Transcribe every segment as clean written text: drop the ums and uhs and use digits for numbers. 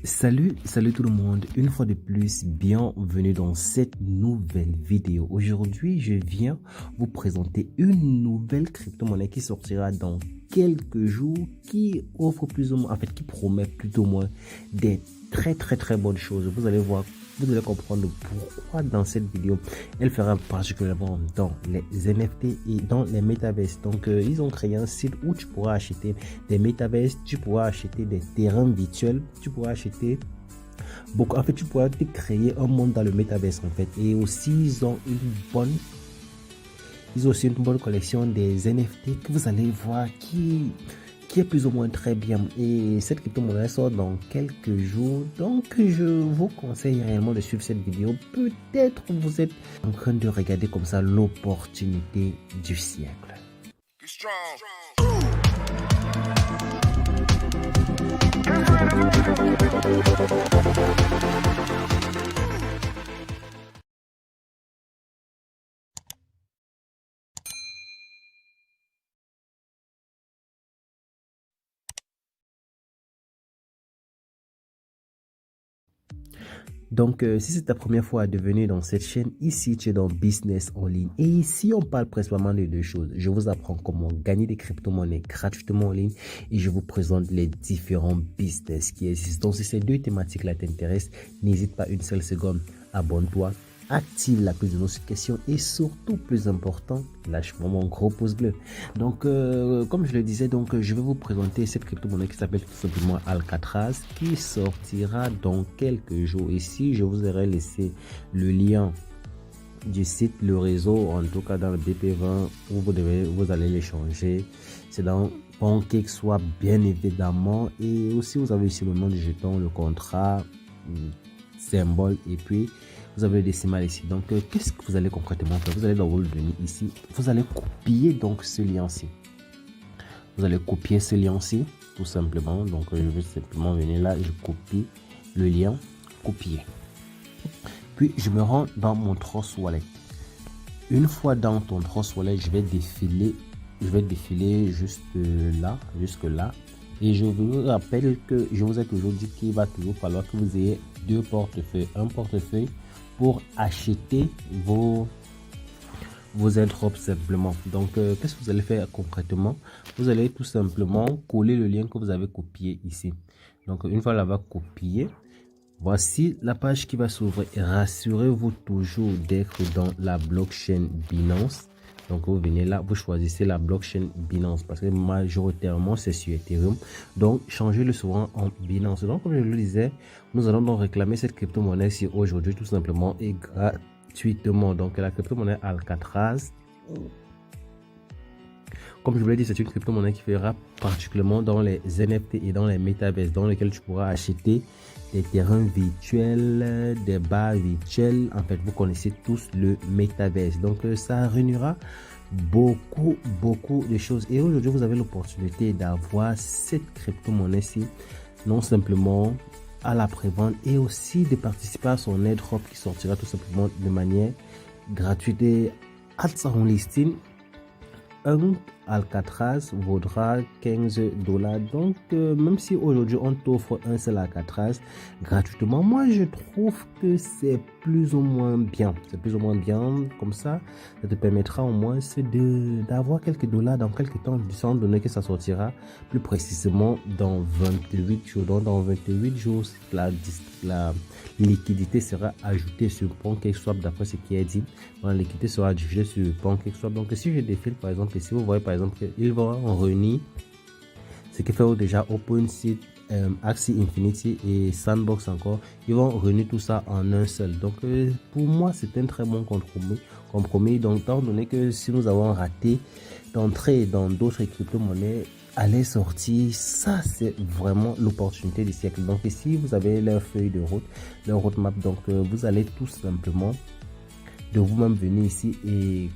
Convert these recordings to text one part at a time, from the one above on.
Salut tout le monde, une fois de plus, bienvenue dans cette nouvelle vidéo. Aujourd'hui, je viens vous présenter une nouvelle crypto-monnaie qui sortira dans quelques jours, qui offre plus ou moins, qui promet plus ou moins des très bonnes choses. Vous allez voir, vous allez comprendre pourquoi dans cette vidéo, elle fera particulièrement dans les NFT et dans les metaverses. Donc, ils ont créé un site où tu pourras acheter des metaverses, tu pourras acheter des terrains virtuels, tu pourras acheter beaucoup. En fait, tu pourras te créer un monde dans le metaverse en fait. Et aussi, ils ont aussi une bonne collection des NFT que vous allez voir qui est plus ou moins très bien. Et cette crypto-monnaie sort dans quelques jours. Donc, je vous conseille réellement de suivre cette vidéo. Peut-être vous êtes en train de regarder comme ça l'opportunité du siècle. Donc, si c'est ta première fois à devenir dans cette chaîne, ici tu es dans Business en ligne. Et ici, on parle principalement de deux choses. Je vous apprends comment gagner des crypto-monnaies gratuitement en ligne et je vous présente les différents business qui existent. Donc, si ces deux thématiques-là t'intéressent, n'hésite pas une seule seconde, abonne-toi, active la cloche de notification et surtout, plus important, lâche-moi mon gros pouce bleu. Donc, comme je le disais, donc je vais vous présenter cette crypto-monnaie qui s'appelle tout simplement Alcatraz, qui sortira dans quelques jours. Ici, je vous aurais laissé le lien du site, le réseau, en tout cas dans le BP20, où vous allez l'échanger. C'est dans PancakeSwap, bien évidemment, et aussi vous avez ici le nom du jeton, le contrat, symbole, et puis vous avez le décimal ici. Donc, qu'est-ce que vous allez concrètement faire? Vous allez dans vos données ici, vous allez copier donc ce lien-ci. Vous allez copier ce lien-ci, tout simplement. Donc, je vais simplement venir là, je copie le lien, copier. Puis, je me rends dans mon Trust Wallet. Une fois dans ton Trust Wallet, je vais défiler juste là, jusque là. Et je vous rappelle que je vous ai toujours dit qu'il va toujours falloir que vous ayez deux portefeuilles. Un portefeuille pour acheter vos airdrops simplement. Donc, qu'est-ce que vous allez faire concrètement? Vous allez tout simplement coller le lien que vous avez copié ici. Donc, une fois là-bas copié, voici la page qui va s'ouvrir. Rassurez-vous toujours d'être dans la blockchain Binance. Donc, vous venez là, vous choisissez la blockchain Binance parce que majoritairement, c'est sur Ethereum. Donc, changez-le souvent en Binance. Donc, comme je le disais, nous allons donc réclamer cette crypto-monnaie si aujourd'hui, tout simplement, et gratuitement. Donc, la crypto-monnaie Alcatraz, comme je vous l'ai dit, c'est une crypto-monnaie qui fera particulièrement dans les NFT et dans les metaverses, dans lesquels tu pourras acheter des terrains virtuels, des bars virtuels. En fait, vous connaissez tous le metaverse. Donc, ça réunira beaucoup de choses. Et aujourd'hui, vous avez l'opportunité d'avoir cette crypto-monnaie-ci, non simplement à la prévente, et aussi de participer à son airdrop qui sortira tout simplement de manière gratuite. Et à son listing, un Alcatraz vaudra 15 $. Donc, même si aujourd'hui on t'offre un seul Alcatraz gratuitement, moi je trouve que c'est plus ou moins bien. C'est plus ou moins bien. Comme ça te permettra au moins d'avoir quelques dollars dans quelques temps, sans donner que ça sortira plus précisément dans 28 jours. Donc, dans 28 jours, la liquidité sera ajoutée sur PancakeSwap d'après ce qui est dit. La liquidité sera ajoutée sur PancakeSwap. Donc, si je défile par exemple ici, vous voyez par exemple qu'ils vont réunir ce qui fait déjà OpenSea, Axie Infinity et Sandbox encore. Ils vont réunir tout ça en un seul. Donc, pour moi, c'est un très bon compromis. Donc, étant donné que si nous avons raté d'entrer dans d'autres crypto-monnaies, aller sortir, ça c'est vraiment l'opportunité du siècle. Donc ici vous avez leur feuille de route, leur roadmap. Donc vous allez tout simplement de vous-même venir ici et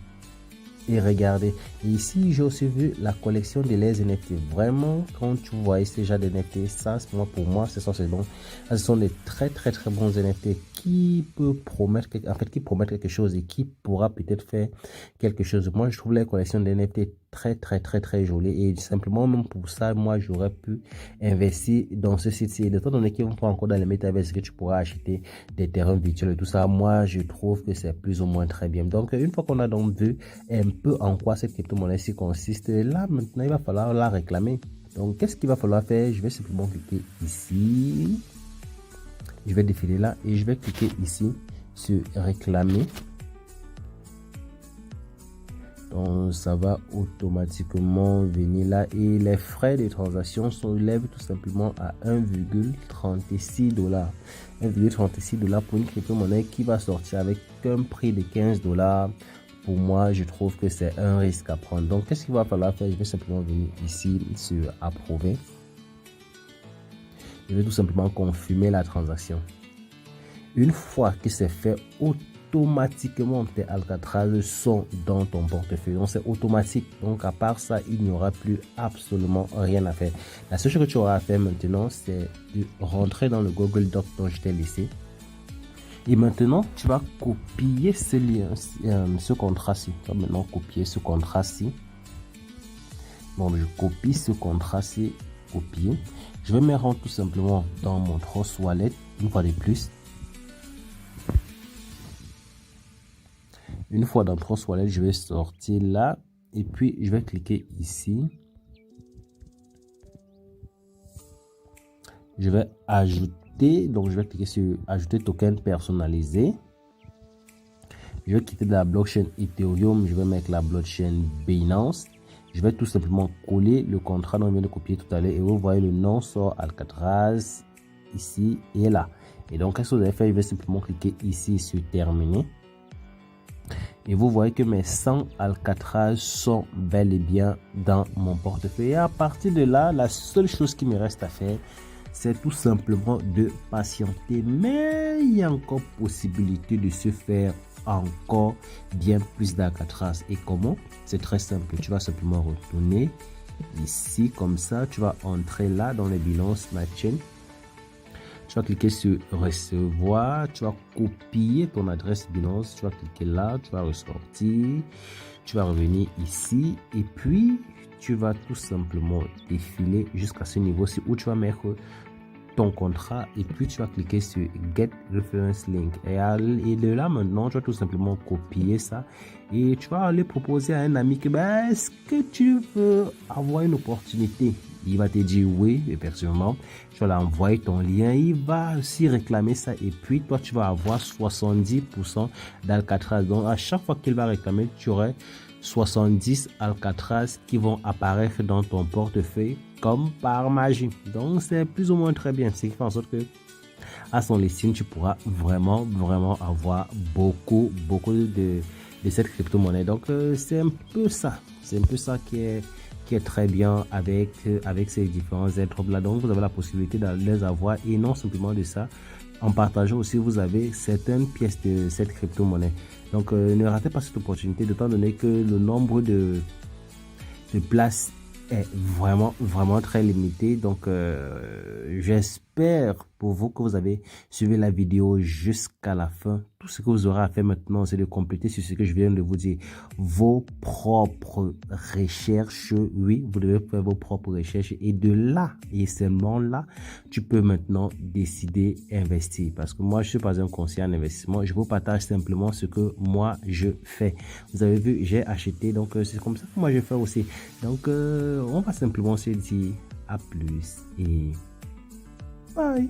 regarder. Et ici j'ai aussi vu la collection de les NFT. Vraiment, quand tu vois ces genres de NFT, ça pour moi ce sont des très bons NFT qui peut promettre qui promettent quelque chose et qui pourra peut-être faire quelque chose. Moi je trouve les collections de NFT très joli. Et simplement, même pour ça, moi, j'aurais pu investir dans ce site-ci. Et de temps donné qu'ils vont pas encore dans les métaverses, que tu pourras acheter des terrains virtuels et tout ça, moi, je trouve que c'est plus ou moins très bien. Donc, une fois qu'on a donc vu un peu en quoi cette crypto-monnaie-ci consiste, là, maintenant, il va falloir la réclamer. Donc, qu'est-ce qu'il va falloir faire? Je vais simplement cliquer ici. Je vais défiler là et je vais cliquer ici sur réclamer. Donc, ça va automatiquement venir là et les frais de transaction s'élèvent tout simplement à 1,36 $. 1,36 $ pour une crypto-monnaie qui va sortir avec un prix de 15 $. Pour moi, je trouve que c'est un risque à prendre. Donc, qu'est-ce qu'il va falloir faire? Je vais simplement venir ici sur approuver. Je vais tout simplement confirmer la transaction. Une fois que c'est fait, automatiquement tes Alcatraz sont dans ton portefeuille. Donc c'est automatique. Donc à part ça, il n'y aura plus absolument rien à faire. La seule chose que tu auras à faire maintenant, c'est de rentrer dans le Google Doc dont je t'ai laissé. Et maintenant, tu vas copier ce lien, ce contrat-ci. Tu vas maintenant copier ce contrat-ci. Donc je copie ce contrat-ci, copier. Je vais me rendre tout simplement dans mon Trust Wallet, une fois de plus. Une fois dans Trust Wallet, je vais sortir là et puis je vais cliquer ici. Je vais ajouter, donc je vais cliquer sur ajouter token personnalisé. Je vais quitter de la blockchain Ethereum, je vais mettre la blockchain Binance. Je vais tout simplement coller le contrat dont on vient de copier tout à l'heure et vous voyez le nom sort Alcatraz ici et là. Et donc, qu'est-ce que vous allez faire? Je vais simplement cliquer ici sur terminer. Et vous voyez que mes 100 Alcatraz sont bel et bien dans mon portefeuille. Et à partir de là, la seule chose qui me reste à faire, c'est tout simplement de patienter. Mais il y a encore possibilité de se faire encore bien plus d'Alcatraz. Et comment? C'est très simple. Tu vas simplement retourner ici comme ça. Tu vas entrer là dans les bilans Matchain. Tu vas cliquer sur recevoir, tu vas copier ton adresse Binance, tu vas cliquer là, tu vas ressortir, tu vas revenir ici et puis tu vas tout simplement défiler jusqu'à ce niveau-ci où tu vas mettre ton contrat et puis tu vas cliquer sur Get Reference Link et de là maintenant tu vas tout simplement copier ça et tu vas aller proposer à un ami que est-ce que tu veux avoir une opportunité? Il va te dire oui, effectivement. Tu vas lui envoyer ton lien. Il va aussi réclamer ça. Et puis, toi, tu vas avoir 70% d'Alcatraz. Donc, à chaque fois qu'il va réclamer, tu aurais 70 Alcatraz qui vont apparaître dans ton portefeuille comme par magie. Donc, c'est plus ou moins très bien. Ce qui fait en sorte que à son listing, tu pourras vraiment avoir beaucoup de cette crypto-monnaie. Donc, c'est un peu ça. C'est un peu ça qui est très bien avec ces différents airdrops là. Donc vous avez la possibilité de les avoir et non simplement de ça, en partageant aussi vous avez certaines pièces de cette crypto-monnaie. Donc ne ratez pas cette opportunité, d'autant donné que le nombre de places est vraiment très limité. Donc j'espère pour vous que vous avez suivi la vidéo jusqu'à la fin. Tout ce que vous aurez à faire maintenant, c'est de compléter sur ce que je viens de vous dire, vos propres recherches. Oui, vous devez faire vos propres recherches et de là et seulement là, tu peux maintenant décider investir. Parce que moi, je suis pas un conseiller en investissement. Je vous partage simplement ce que moi je fais. Vous avez vu, j'ai acheté, donc c'est comme ça que moi je fais aussi. Donc on va simplement se dire à plus et bye.